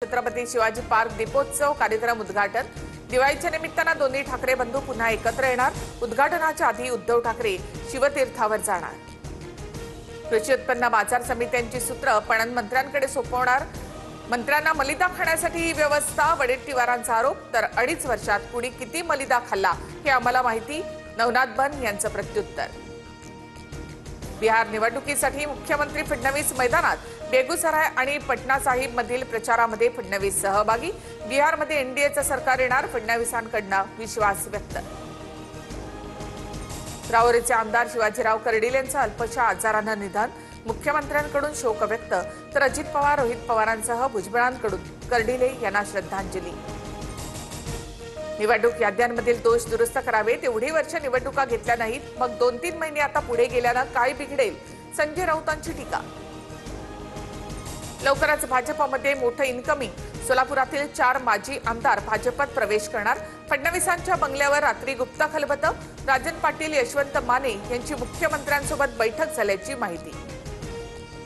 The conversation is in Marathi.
छत्रपती शिवाजी पार्क दीपोत्सव कार्यक्रम उद्घाटन। दिवाळीच्या निमित्तानं दोन्ही ठाकरे बंधू पुन्हा एकत्र येणार। उद्घाटनाच्या आधी उद्धव ठाकरे शिवतीर्थावर जाणार। कृषी उत्पन्न बाजार समित्यांची सूत्र पणन मंत्र्यांकडे सोपवणार। मंत्र्यांना मलिदा खाण्यासाठी ही व्यवस्था। वडेट्टीवारांचा आरोप, तर 2.5 वर्षात कुणी किती मलिदा खाल्ला हे आम्हाला माहिती। नवनाथ बन यांचं प्रत्युत्तर। बिहार निवडणुकीसाठी मुख्यमंत्री फडणवीस मैदानात। बेगुसराय आणि पटना साहिब मधील प्रचारामध्ये फडणवीस सहभागी। बिहारमध्ये एनडीएचं सरकार येणार, फडणवीसांकडून विश्वास व्यक्त। राहुरीचे आमदार शिवाजीराव कर्डिल यांचं अल्पशा आजारानं निधन। मुख्यमंत्र्यांकडून शोक व्यक्त, तर अजित पवार, रोहित पवारांसह भुजबळांकडून कर्डिले यांना श्रद्धांजली। निवडणूक याद्यांमधील दोष दुरुस्त करावेत। एवढी वर्ष निवडणुका घेतल्या नाहीत, मग 2-3 महिने आता पुढे गेल्यानं काय बिघडेल? संजय राऊतांची टीका। लवकरच भाजपमध्ये मोठं इनकमिंग। सोलापुरातील 4 माजी आमदार भाजपात प्रवेश करणार। फडणवीसांच्या बंगल्यावर रात्री गुप्त खलबतं। राजन पाटील, यशवंत माने यांची मुख्यमंत्र्यांसोबत बैठक झाल्याची माहिती।